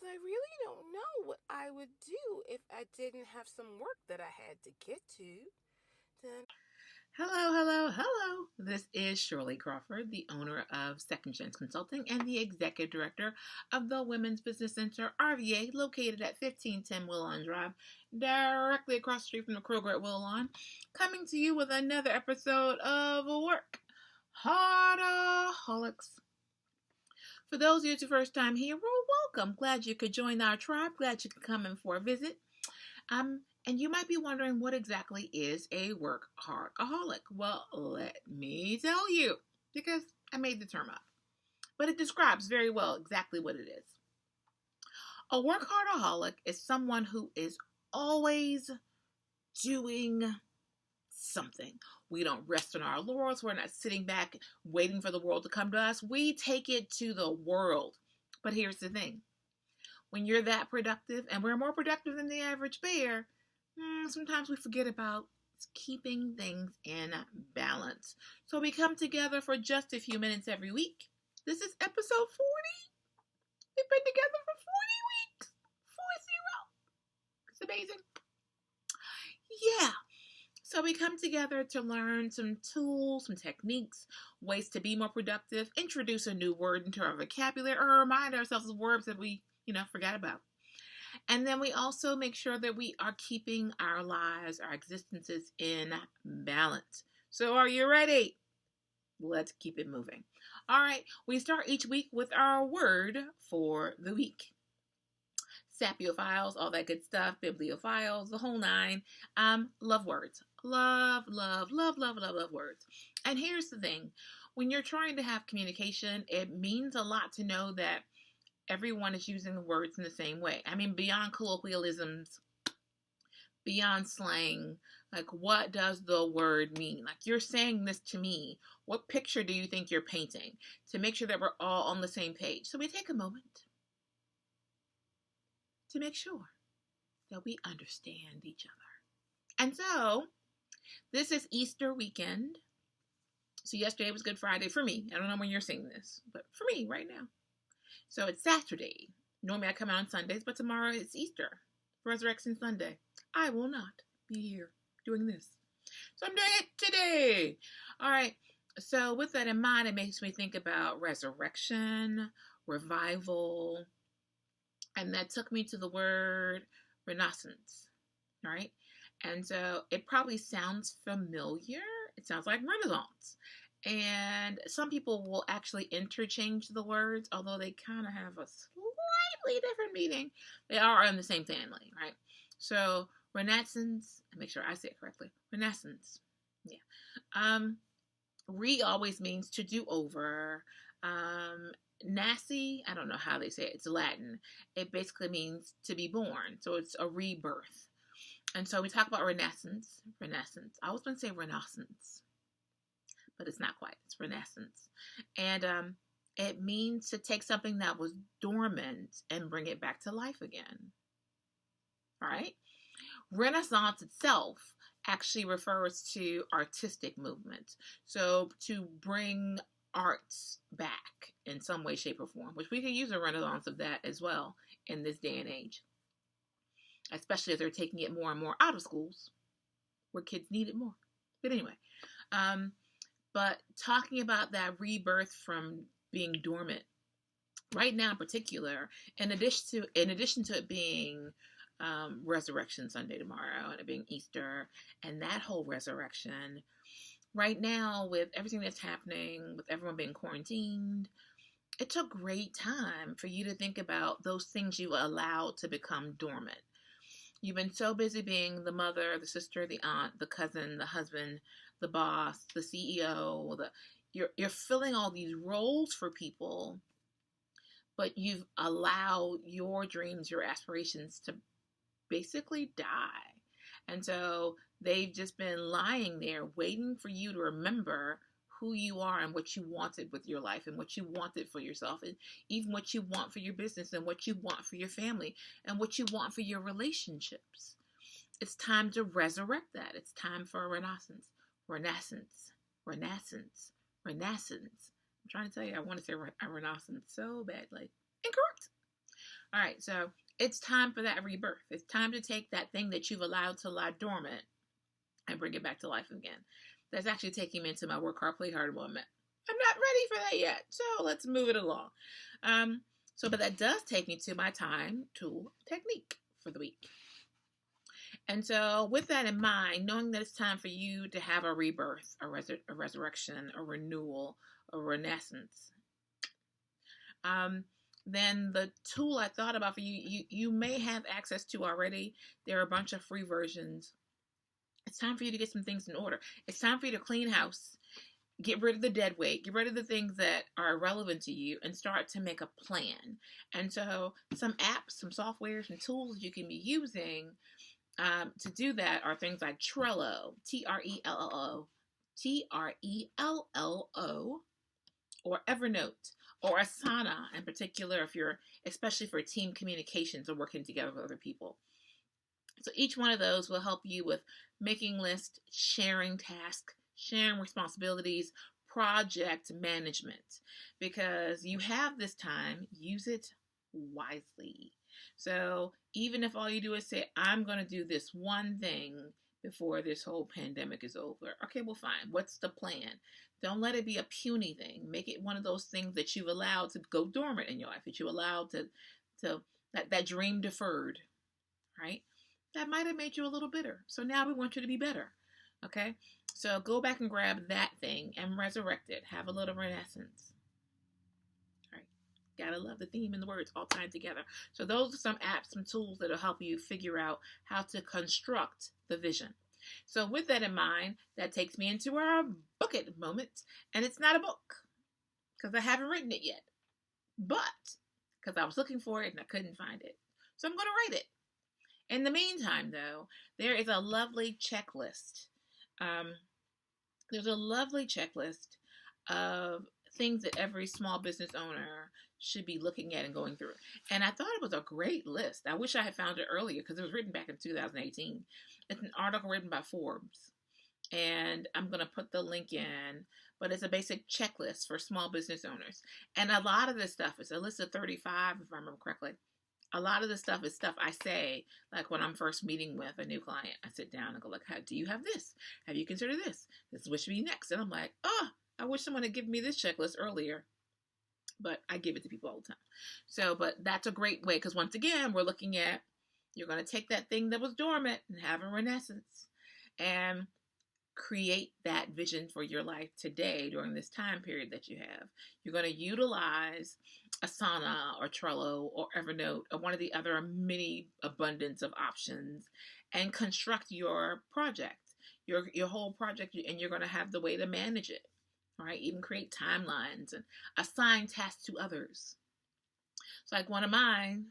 I really don't know what I would do if I didn't have some work that I had to get to. Then Hello, hello, hello. This is Shirley Crawford, the owner of Second Chance Consulting and the executive director of the Women's Business Center, RVA, located at 1510 Willon Drive, directly across the street from the Kroger at Willon, coming to you with another episode of Work Hardaholics. For those of you who's your first time here, well, welcome. Glad you could join our tribe. Glad you could come in for a visit. And you might be wondering, what exactly is a workaholic? Well, let me tell you, because I made the term up. But it describes very well exactly what it is. A workaholic is someone who is always doing something. We don't rest on our laurels. We're not sitting back waiting for the world to come to us. We take it to the world. But here's the thing. When you're that productive, and we're more productive than the average bear, sometimes we forget about keeping things in balance. So we come together for just a few minutes every week. This is episode 40. We've been together for 40 weeks. 40. It's amazing. Yeah. So we come together to learn some tools, some techniques, ways to be more productive, introduce a new word into our vocabulary, or remind ourselves of words that we, forgot about. And then we also make sure that we are keeping our lives, our existences in balance. So are you ready? Let's keep it moving. All right, we start each week with our word for the week. Sapiophiles, all that good stuff, bibliophiles, the whole nine. Love words. Love words. And here's the thing. When you're trying to have communication, it means a lot to know that everyone is using the words in the same way. I mean, beyond colloquialisms, beyond slang, like, what does the word mean? Like, you're saying this to me. What picture do you think you're painting? To make sure that we're all on the same page. So we take a moment to make sure that we understand each other. And so, this is Easter weekend. So yesterday was Good Friday for me. I don't know when you're seeing this, but for me right now. So it's Saturday. Normally I come out on Sundays, but tomorrow it's Easter, Resurrection Sunday. I will not be here doing this. So I'm doing it today. All right. So with that in mind, it makes me think about resurrection, revival, and that took me to the word Renascence. All right. And so it probably sounds familiar. It sounds like Renaissance. And some people will actually interchange the words, although they kind of have a slightly different meaning. They are in the same family, right? So Renascence, make sure I say it correctly. Renascence, yeah. Re always means to do over. Nasi, I don't know how they say it. It's Latin. It basically means to be born. So it's a rebirth. And so we talk about Renascence. I was going to say Renaissance, but it's not quite. It's Renascence. And it means to take something that was dormant and bring it back to life again. All right? Renaissance itself actually refers to artistic movement. So to bring arts back in some way, shape, or form, which we can use a renaissance of that as well in this day and age. Especially as they're taking it more and more out of schools where kids need it more. But anyway, but talking about that rebirth from being dormant, right now in particular, in addition to it being Resurrection Sunday tomorrow and it being Easter and that whole resurrection, right now with everything that's happening, with everyone being quarantined, it's a great time for you to think about those things you allowed to become dormant. You've been so busy being the mother, the sister, the aunt, the cousin, the husband, the boss, the CEO. You're filling all these roles for people, but you've allowed your dreams, your aspirations to basically die. And so they've just been lying there waiting for you to remember who you are and what you wanted with your life and what you wanted for yourself and even what you want for your business and what you want for your family and what you want for your relationships. It's time to resurrect that. It's time for a renaissance. Renascence. I'm trying to tell you, I want to say a renaissance so badly. Incorrect. All right, so it's time for that rebirth. It's time to take that thing that you've allowed to lie dormant and bring it back to life again. That's actually taking me into my work hard, play hard moment. I'm not ready for that yet, so let's move it along. But that does take me to my time tool technique for the week. And so with that in mind, knowing that it's time for you to have a rebirth, a resurrection, a renewal, a renaissance, then the tool I thought about for you may have access to already. There are a bunch of free versions. It's time for you to get some things in order. It's time for you to clean house, get rid of the dead weight, get rid of the things that are irrelevant to you, and start to make a plan. And so some apps, some softwares, and tools you can be using to do that are things like Trello, Trello, or Evernote, or Asana in particular, especially for team communications or working together with other people. So each one of those will help you with making lists, sharing tasks, sharing responsibilities, project management. Because you have this time, use it wisely. So even if all you do is say, I'm going to do this one thing before this whole pandemic is over. Okay, well, fine. What's the plan? Don't let it be a puny thing. Make it one of those things that you've allowed to go dormant in your life, that you allowed to that dream deferred, right? That might have made you a little bitter. So now we want you to be better. Okay? So go back and grab that thing and resurrect it. Have a little renaissance. All right. Gotta love the theme and the words all tied together. So those are some apps, some tools that'll help you figure out how to construct the vision. So with that in mind, that takes me into our book it moment. And it's not a book because I haven't written it yet. But because I was looking for it and I couldn't find it. So I'm going to write it. In the meantime, though, there is a lovely checklist. There's a lovely checklist of things that every small business owner should be looking at and going through. And I thought it was a great list. I wish I had found it earlier because it was written back in 2018. It's an article written by Forbes. And I'm going to put the link in, but it's a basic checklist for small business owners. And a lot of this stuff is a list of 35, if I remember correctly. A lot of the stuff is stuff I say, like when I'm first meeting with a new client, I sit down and go like, do you have this? Have you considered this? This is what should be next. And I'm like, I wish someone had given me this checklist earlier, but I give it to people all the time. So, but that's a great way. Because once again, we're looking at, you're going to take that thing that was dormant and have a renaissance and create that vision for your life today during this time period that you have. You're going to utilize Asana or Trello or Evernote or one of the other many abundance of options and construct your project, your whole project, and you're going to have the way to manage it, right? Even create timelines and assign tasks to others. So like one of mine,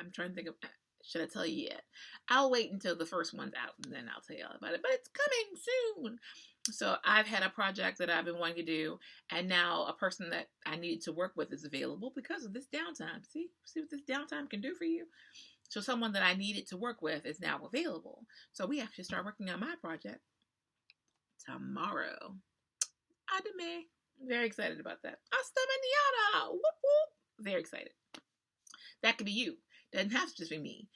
I'm trying to think of, should I tell you yet? I'll wait until the first one's out and then I'll tell you all about it. But it's coming soon. So I've had a project that I've been wanting to do, and now a person that I needed to work with is available because of this downtime. See what this downtime can do for you? So someone that I needed to work with is now available. So we actually start working on my project tomorrow. Adame. I'm very excited about that. Hasta mañana. Whoop, whoop. Very excited. That could be you. Doesn't have to just be me.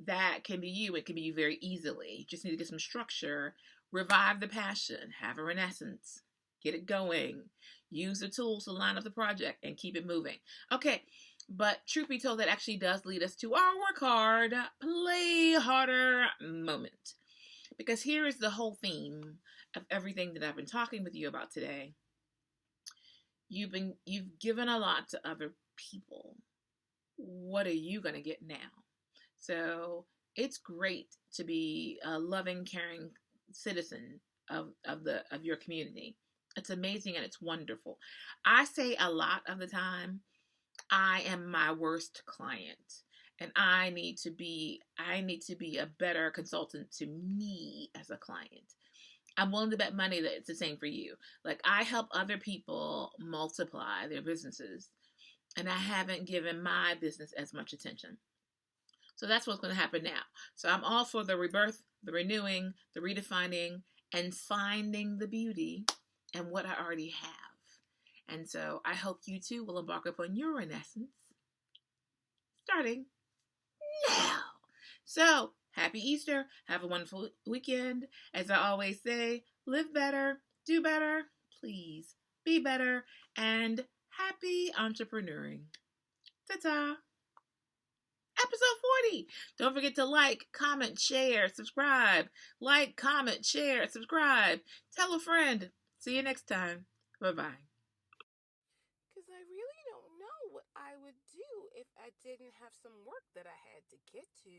That can be you. It can be you very easily. You just need to get some structure, revive the passion, have a renaissance, get it going, use the tools to line up the project and keep it moving. Okay, but truth be told, that actually does lead us to our work hard, play harder moment. Because here is the whole theme of everything that I've been talking with you about today. You've given a lot to other people. What are you going to get now? So it's great to be a loving, caring citizen of your community. It's amazing and it's wonderful. I say a lot of the time, I am my worst client, and I need to be a better consultant to me as a client. I'm willing to bet money that it's the same for you. Like, I help other people multiply their businesses, and I haven't given my business as much attention. So that's what's going to happen now. So I'm all for the rebirth, the renewing, the redefining, and finding the beauty in what I already have. And so I hope you too will embark upon your renaissance starting now. So, happy Easter. Have a wonderful weekend. As I always say, live better, do better, please be better, and happy entrepreneuring. Ta-ta. Episode 40. Don't forget to like, comment, share, subscribe. Like, comment, share, subscribe. Tell a friend. See you next time. Bye-bye. Because I really don't know what I would do if I didn't have some work that I had to get to.